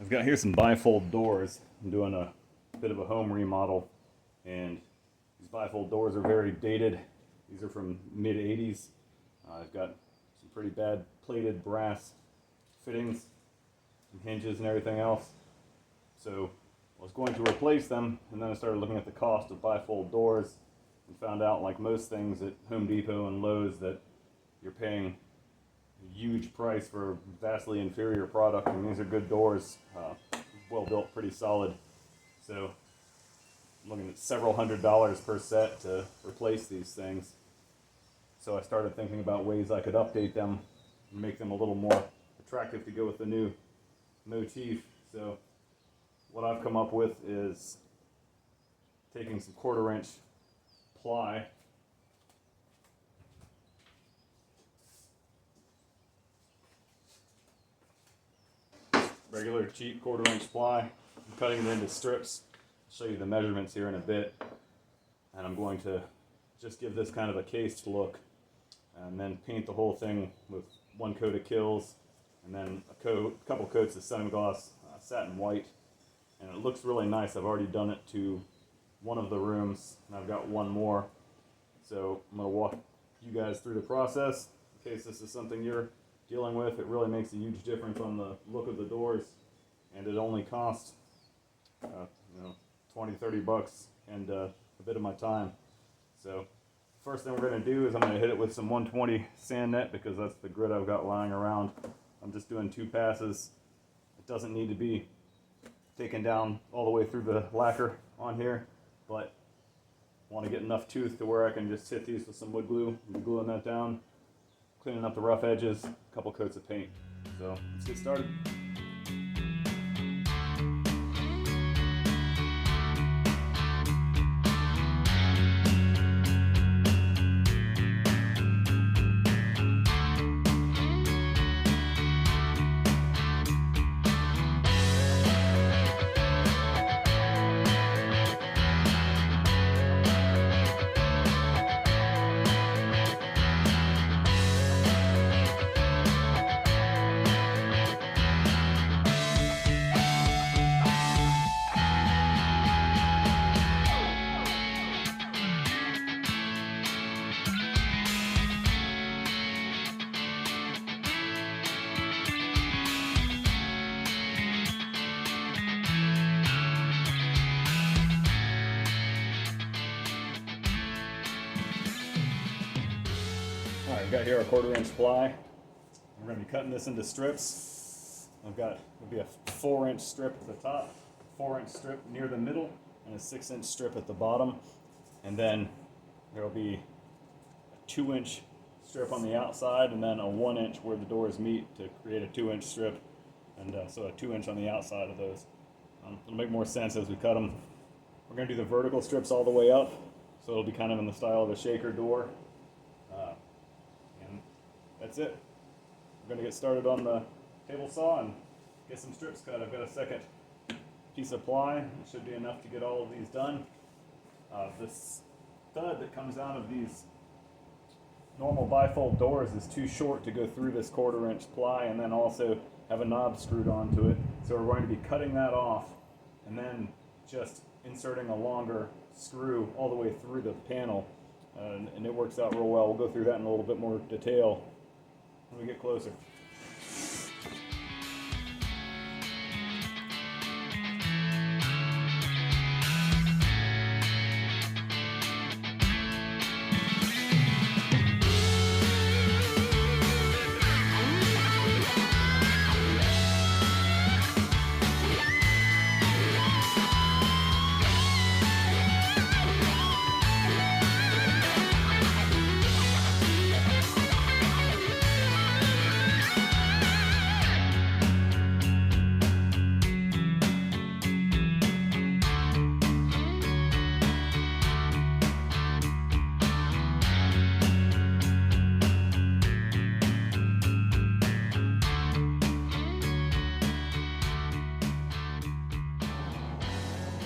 I've got here some bifold doors. I'm doing a bit of a home remodel, and these bifold doors are very dated. These are from mid 80s. I've got some pretty bad plated brass fittings and hinges and everything else. So I was going to replace them, and then I started looking at the cost of bifold doors and found out, like most things at Home Depot and Lowe's, that you're paying a huge price for a vastly inferior product. And these are good doors, well built, pretty solid. So I'm looking at several $100s per set to replace these things. So I started thinking about ways I could update them and make them a little more attractive to go with the new motif. So what I've come up with is taking some 1/4 inch ply, regular cheap 1/4 inch ply. I'm cutting it into strips. I'll show you the measurements here in a bit. And I'm going to just give this kind of a cased look, and then paint the whole thing with one coat of Kills, and then a couple coats of semi-gloss satin white. And it looks really nice. I've already done it to one of the rooms, and I've got one more. So I'm going to walk you guys through the process in case this is something you're dealing with. It really makes a huge difference on the look of the doors, and it only costs 20, 30 bucks and a bit of my time. So first thing we're going to do is I'm going to hit it with some 120 sand net, because that's the grit I've got lying around. I'm just doing 2 passes. It doesn't need to be taken down all the way through the lacquer on here, but I want to get enough tooth to where I can just hit these with some wood glue, gluing that down, cleaning up the rough edges, a couple coats of paint. So let's get started. Alright, I've got here a 1/4 inch ply. We're going to be cutting this into strips. It'll be a 4 inch strip at the top, 4 inch strip near the middle, and a 6 inch strip at the bottom. And then there'll be a 2 inch strip on the outside, and then a 1 inch where the doors meet to create a 2 inch strip. And so a 2 inch on the outside of those. It'll make more sense as we cut them. We're going to do the vertical strips all the way up, so it'll be kind of in the style of a shaker door. And that's it. We're going to get started on the table saw and get some strips cut. I've got a second piece of ply. It should be enough to get all of these done. The stud that comes out of these normal bifold doors is too short to go through this 1/4 inch ply and then also have a knob screwed onto it. So we're going to be cutting that off and then just inserting a longer screw all the way through the panel. And it works out real well. We'll go through that in a little bit more detail when we get closer.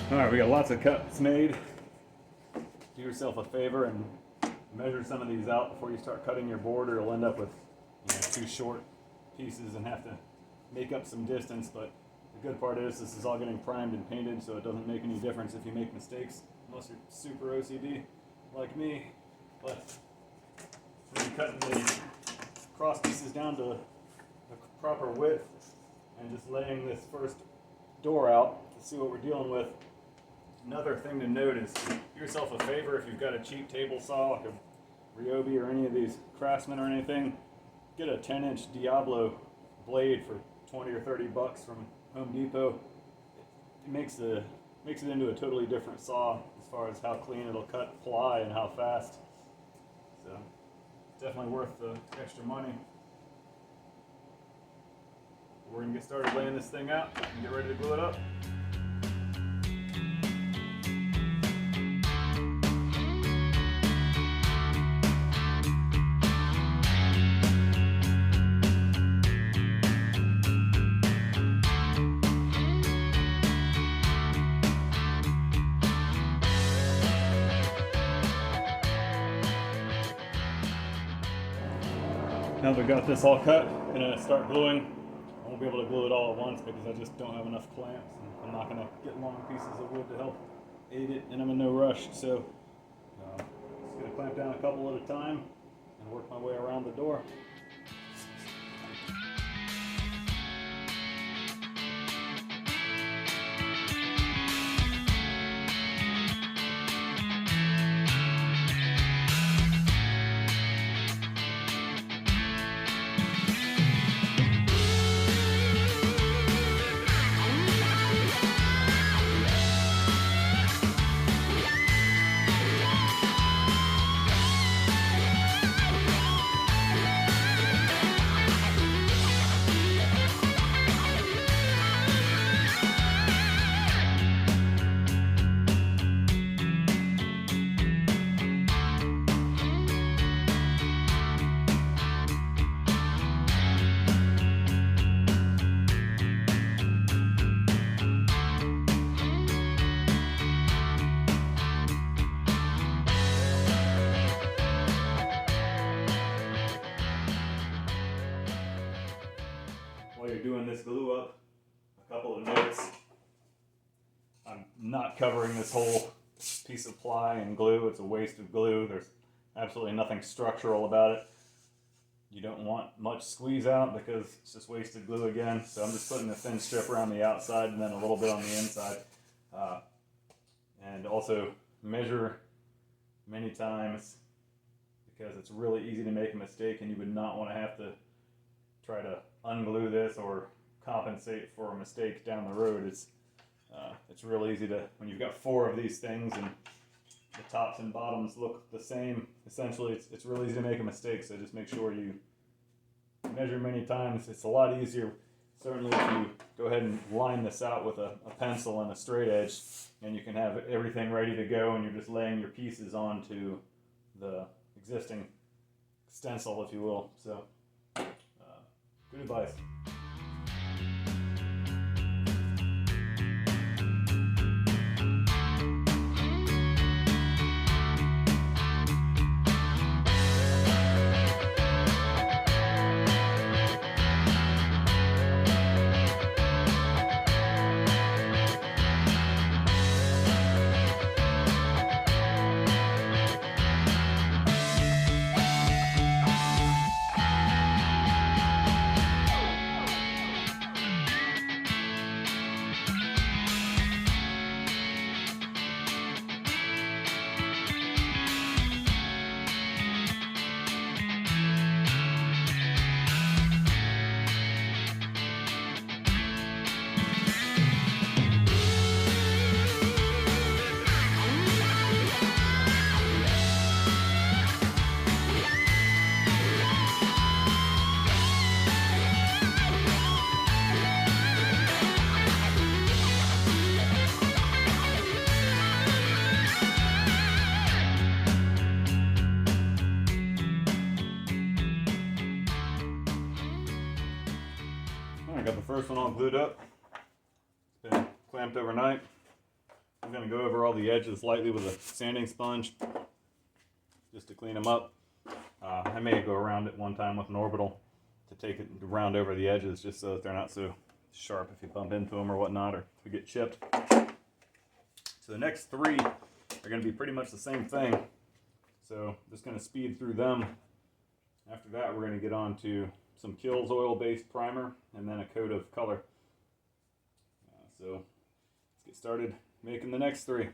Alright, we got lots of cuts made. Do yourself a favor and measure some of these out before you start cutting your board, or you'll end up with too short pieces and have to make up some distance. But The good part is this is all getting primed and painted, so it doesn't make any difference if you make mistakes, unless you're super OCD like me. But when you're cutting the cross pieces down to the proper width and just laying this first door out to see what we're dealing with, another thing to note is do yourself a favor if you've got a cheap table saw like a Ryobi or any of these Craftsman or anything, get a 10-inch Diablo blade for 20 or 30 bucks from Home Depot. It makes it into a totally different saw as far as how clean it'll cut ply and how fast. So definitely worth the extra money. We're gonna get started laying this thing out and get ready to glue it up. Now that we got this all cut, I'm gonna start gluing. I won't be able to glue it all at once because I just don't have enough clamps, and I'm not gonna get long pieces of wood to help aid it, and I'm in no rush. So just gonna clamp down a couple at a time and work my way around the door. While you're doing this glue up, a couple of notes. I'm not covering this whole piece of ply in glue. It's a waste of glue. There's absolutely nothing structural about it. You don't want much squeeze out because it's just wasted glue again. So I'm just putting a thin strip around the outside and then a little bit on the inside. And also measure many times because it's really easy to make a mistake, and you would not want to have to try to unglue this or compensate for a mistake down the road. It's real easy to, when you've got 4 of these things and the tops and bottoms look the same, essentially it's real easy to make a mistake. So just make sure you measure many times. It's a lot easier, certainly, if you go ahead and line this out with a pencil and a straight edge, and you can have everything ready to go and you're just laying your pieces onto the existing stencil, if you will. So good advice. Got the first one all glued up. It's been clamped overnight. I'm going to go over all the edges lightly with a sanding sponge just to clean them up. I may go around it one time with an orbital to take it round over the edges just so that they're not so sharp if you bump into them or whatnot, or if you get chipped. So the next 3 are going to be pretty much the same thing. So just going to speed through them. After that, we're going to get on to some Kills oil-based primer and then a coat of color. So let's get started making the next 3.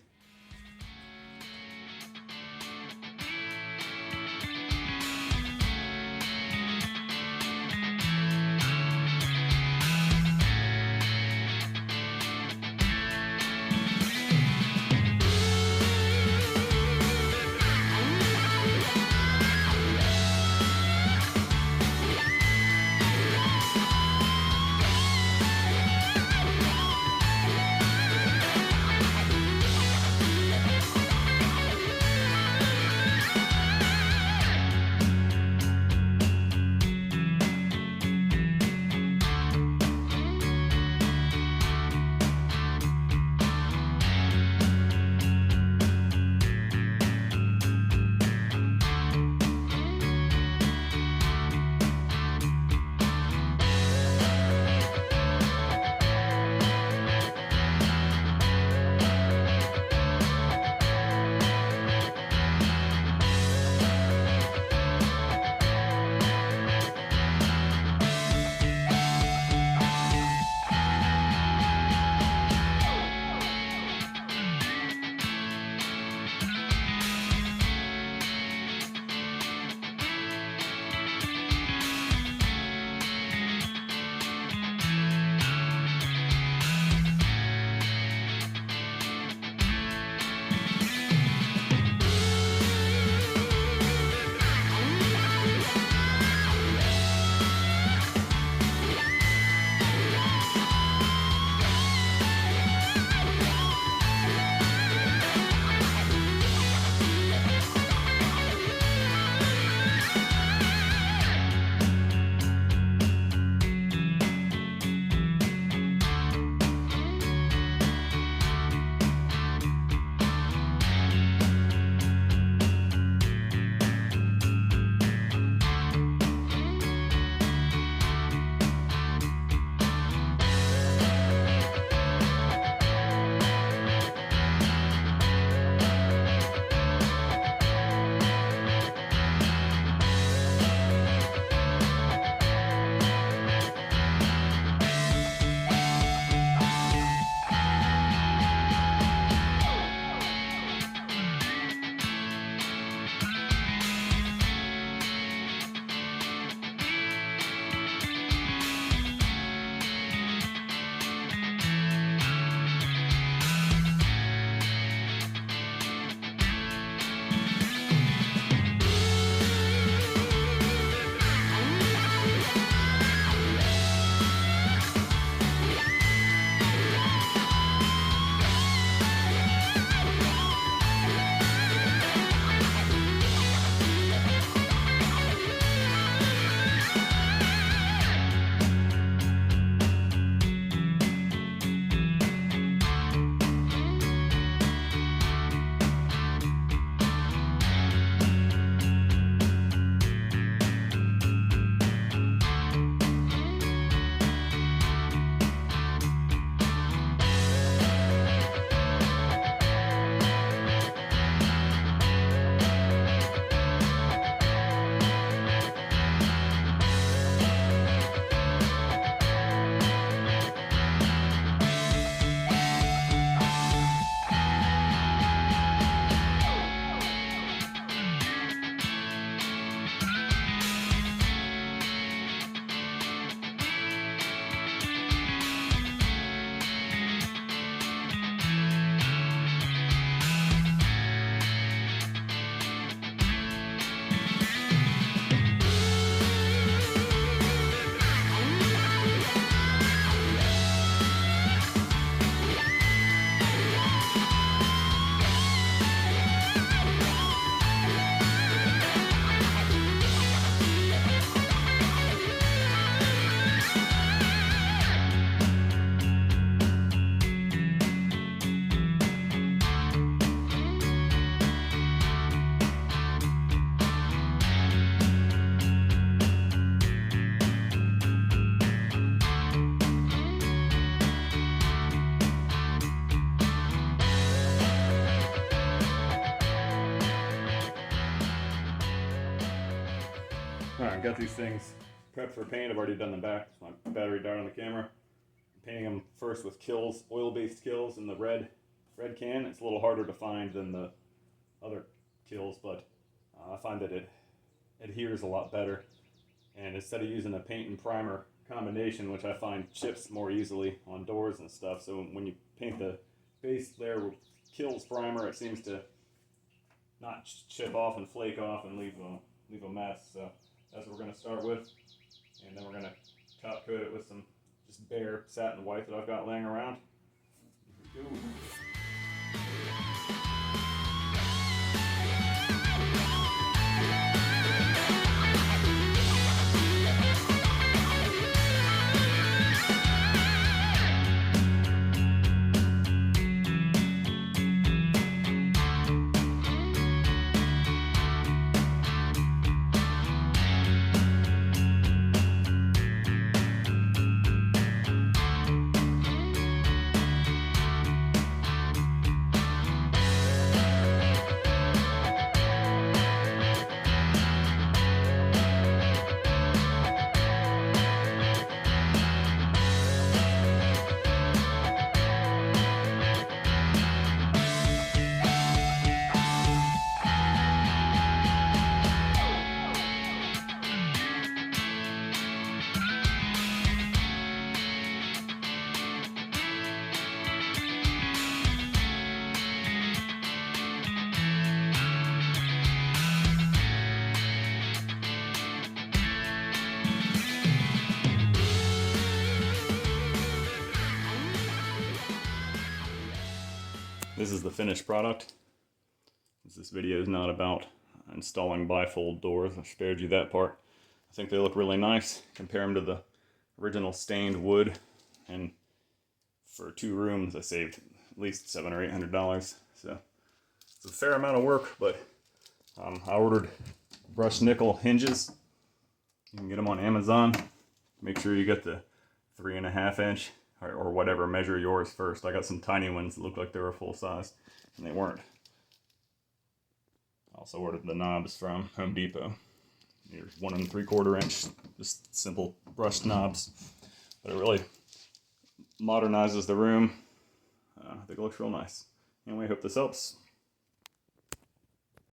got these things prepped for paint. I've already done the back. So my battery died on the camera. I'm painting them first with Kills, oil-based Kills in the red can. It's a little harder to find than the other Kills, but I find that it adheres a lot better. And instead of using a paint and primer combination, which I find chips more easily on doors and stuff, so when you paint the base layer with Kills primer, it seems to not chip off and flake off and leave a mess. So that's what we're going to start with, and then we're going to top coat it with some just bare satin white that I've got laying around. Here we go. This is the finished product. This video is not about installing bifold doors. I spared you that part. I think they look really nice. Compare them to the original stained wood, and for 2 rooms I saved at least $700 or $800. So it's a fair amount of work, but I ordered brushed nickel hinges. You can get them on Amazon. Make sure you get the 3.5 inch. Or whatever, measure yours first. I got some tiny ones that looked like they were full size, and they weren't. I also ordered the knobs from Home Depot. Here's 1 3/4 inch, just simple brushed knobs, but it really modernizes the room. I think it looks real nice. Anyway, I hope this helps.